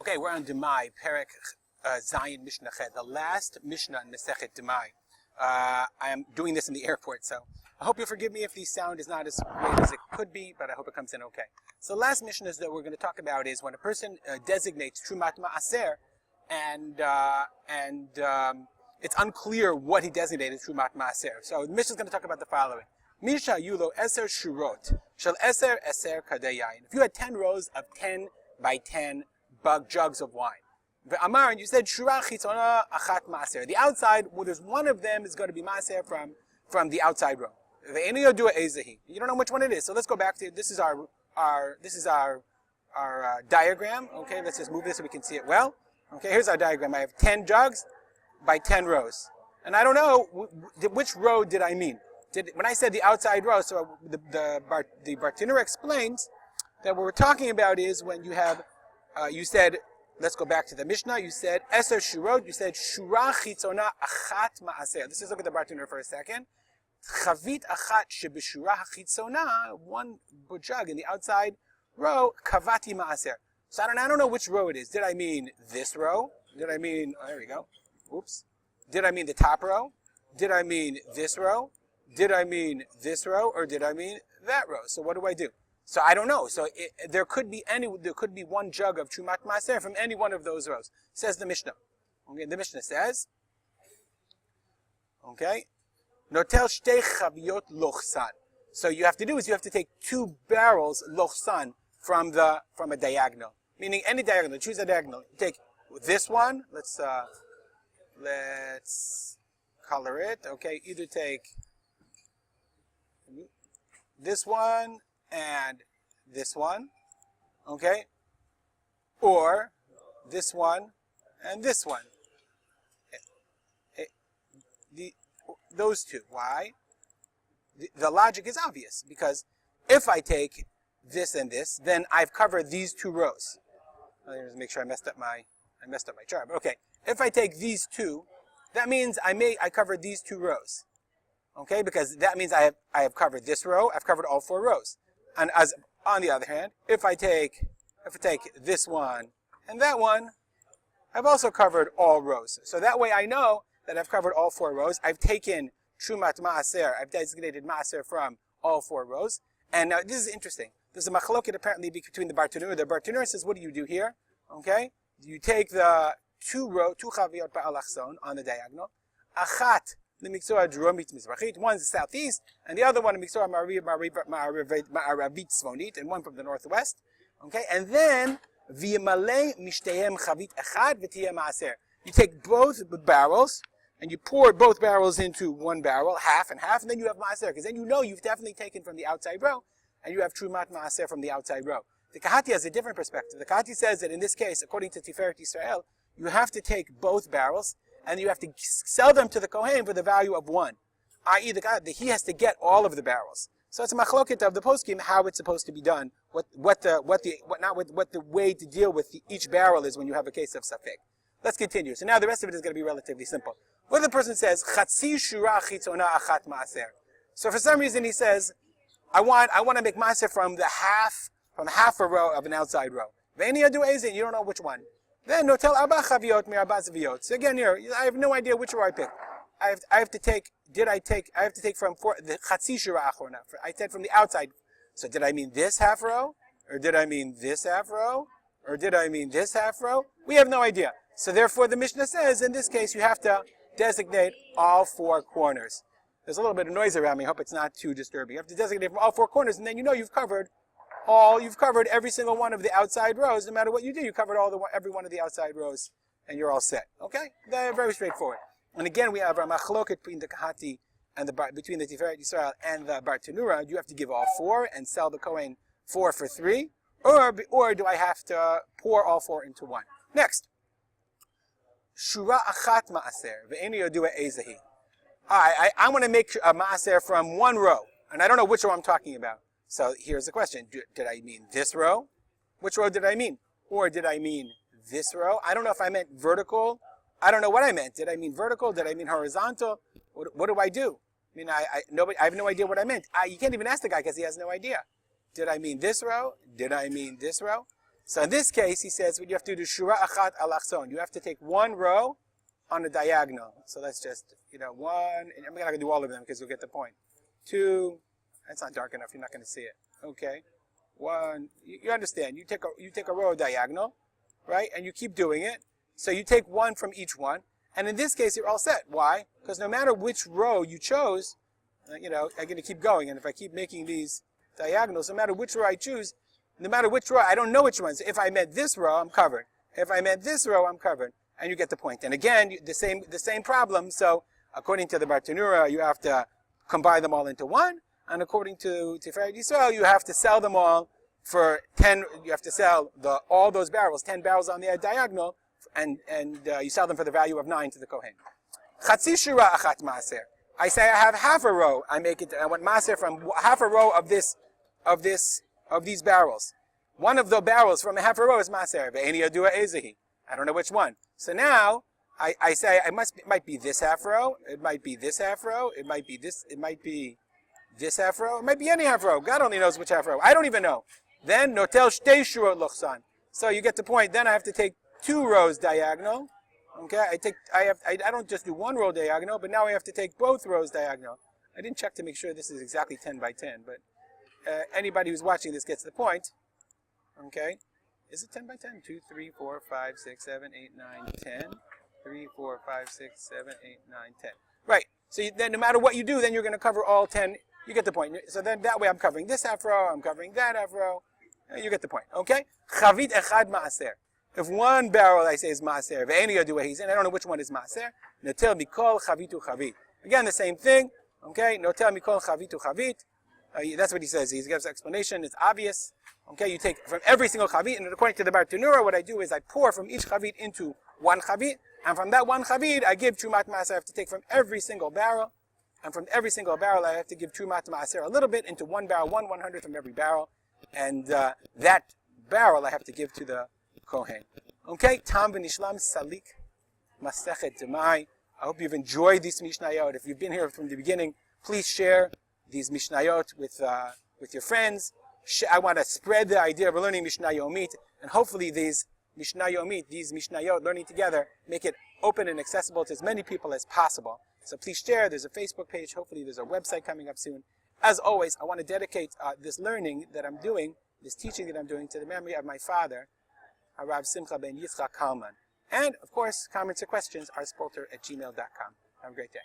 Okay, we're on Demai, Perek Zayin Mishnah Ched, the last Mishnah in Masechet Demai. I am doing this in the airport, so I hope you'll forgive me if the sound is not as great as it could be, but I hope it comes in okay. So the last Mishnah that we're going to talk about is when a person designates Trumat Maaser, and it's unclear what he designated Trumat Maaser. So the Mishnah is going to talk about the following. Misha Yulo Eser Shurot, Shal Eser Kadeyayin. If you had 10 rows of 10 by 10 jugs of wine. Amar, and you said Shura Chitzona Achat Maaser. The outside, well, there's one of them is going to be Maaser from the outside row. You don't know which one it is. So let's go back to this is our diagram. Okay, let's just move this so we can see it well. Okay, here's our diagram. I have 10 jugs by 10 rows, and I don't know which row did I mean. When I said the outside row, so the Bartenura explains that what we're talking about is when you have you said, let's go back to the Mishnah, you said, Eser Shurot, you said, Shura Chitzona Achat Maaser. Let's just look at the Bartenura for a second. Chavit Achat Shebeshura Chitzona, one jug in the outside row, Kavati Maaser. So I don't know which row it is. Did I mean this row? Did I mean, there we go. Oops. Did I mean the top row? Did I mean this row? Did I mean this row? Or did I mean that row? So what do I do? So I don't know. So there could be one jug of Trumat Maaser from any one of those rows. Says the Mishnah. Okay, the Mishnah says, okay, Notel shtei chaviyot lochsan. So you have to do is you have to take 2 barrels lochsan from a diagonal, meaning any diagonal. Choose a diagonal. You take this one. Let's color it. Okay, either take this one and this one, okay, or this one and this one. Those two. Why? The logic is obvious, because if I take this and this, then I've covered these 2 rows. Let me just make sure I messed up my chart. But okay, if I take these 2, that means I covered these 2 rows. Okay, because that means I have covered this row. I've covered all 4 rows. And as on the other hand, if I take this one and that one, I've also covered all rows. So that way I know that I've covered all 4 rows. I've taken Trumat Maaser. I've designated Maaser from all 4 rows. And now this is interesting. There's a machloket apparently between the Bartenura. The Bartenura says, what do you do here? Okay, you take the 2 chaviyot ba'alachson on the diagonal. Achat. The Miksora Dromit Mizrachit, one's the southeast, and the other one the Miksora Ma'aravit Tzvonit, and one from the northwest. Okay, and then V'yemale Mishtehem Chavit Echad V'tiyeh Maaser. You take both barrels and you pour both barrels into one barrel, half and half, and then you have Maaser, because then you know you've definitely taken from the outside row, and you have Trumat Maaser from the outside row. The Kahati has a different perspective. The Kahati says that in this case, according to Tiferet Yisrael, you have to take both barrels, and you have to sell them to the Kohen for the value of 1, i.e. he has to get all of the barrels. So it's a machloket of the poskim how it's supposed to be done, what the way to deal with each barrel is when you have a case of safek. Let's continue. So now the rest of it is going to be relatively simple. What the person says, chatzi shura chitzona achat maaser. So for some reason he says, I want to make maaser from half a row of an outside row. Ve'eni adu ezin, you don't know which one. Then notel arba chaviyot mi arba zaviyot. So again here, I have no idea which row I picked. I have to take from the chatzi shura achorna. I said from the outside. So did I mean this half row, or did I mean this half row, or did I mean this half row? We have no idea. So therefore, the Mishnah says in this case you have to designate all 4 corners. There's a little bit of noise around me. I hope it's not too disturbing. You have to designate from all 4 corners, and then you know you've covered every single one of the outside rows. No matter what you do, you covered every one of the outside rows, and you're all set. Okay, they're very straightforward. And again, we have a machloket between the Kahati and between the Tiferet Yisrael and the Bartenura. Do you have to give all 4 and sell the Kohen 4 for 3, or do I have to pour all 4 into 1? Next, Shura Achat Maaser ve'eni yodua ezahi. I want to make a Maaser from 1 row, and I don't know which row I'm talking about. So here's the question. Did I mean this row? Which row did I mean? Or did I mean this row? I don't know if I meant vertical. I don't know what I meant. Did I mean vertical? Did I mean horizontal? What do I do? I mean, I have no idea what I meant. You can't even ask the guy because he has no idea. Did I mean this row? Did I mean this row? So in this case, he says what you have to do, shura achat alachson. You have to take one row on a diagonal. So let's just, one, and I'm not going to do all of them because you'll get the point. Two, that's not dark enough, you're not going to see it. Okay. One, you understand, you take a row diagonal, right? And you keep doing it. So you take one from each one. And in this case, you're all set. Why? Because no matter which row you chose, I'm going to keep going. And if I keep making these diagonals, no matter which row I choose, no matter which row, I don't know which ones. If I meant this row, I'm covered. If I meant this row, I'm covered. And you get the point. And again, the same problem. So according to the Bartanura, you have to combine them all into one. And according to Tiferet Yisrael, you have to sell them all for 10. You have to sell all those barrels, 10 barrels on the diagonal, and you sell them for the value of 9 to the Kohen. Chatzi shura achat maaser. I say I have half a row. I want maaser from half a row of these barrels. One of the barrels from a half a row is maaser. Ve'eni yadua ezehi. I don't know which one. So now I say it might be this half row. It might be this half row. It might be this. It might be this half row. It might be any half row. God only knows which half row. I don't even know. Then notel shtei shurot lochsan. So you get the point. Then I have to take 2 rows diagonal. Okay, I don't just do 1 row diagonal, but now I have to take both rows diagonal. I didn't check to make sure this is exactly 10 by 10, but anybody who's watching this gets the point. Okay, is it 10 by 10? 2, 3, 4, 5, 6, 7, 8, 9, 10. 3, 4, 5, 6, 7, 8, 9, 10. Right. So then no matter what you do, then you're going to cover all 10. You get the point. So then that way I'm covering this half row, I'm covering that half row. You get the point. Okay? Chavit echad maaser. If one barrel I say is maaser, ve'eni yadua he's in, I don't know which one is maaser. Notel mikol chavitu chavit. Again, the same thing. Okay? Notel mikol chavitu chavit. That's what he says. He gives an explanation. It's obvious. Okay? You take from every single chavit, and according to the Bartanura, what I do is I pour from each chavit into one chavit, and from that one chavit, I give trumat maaser. I have to take from every single barrel, and from every single barrel, I have to give trumat maaser a little bit into one barrel, 1/100th from every barrel, and that barrel I have to give to the Kohen. Okay, Tam v'nishlam salik masechet Demai. I hope you've enjoyed these Mishnayot. If you've been here from the beginning, please share these Mishnayot with your friends. I want to spread the idea of learning Mishnah Yomit, and hopefully these Mishnah Yomit, these Mishnayot, learning together, make it open and accessible to as many people as possible. So please share. There's a Facebook page. Hopefully there's a website coming up soon. As always, I want to dedicate this learning that I'm doing, this teaching that I'm doing, to the memory of my father, Harav Simcha ben Yitzchak Kalman. And, of course, comments or questions are spolter@gmail.com. Have a great day.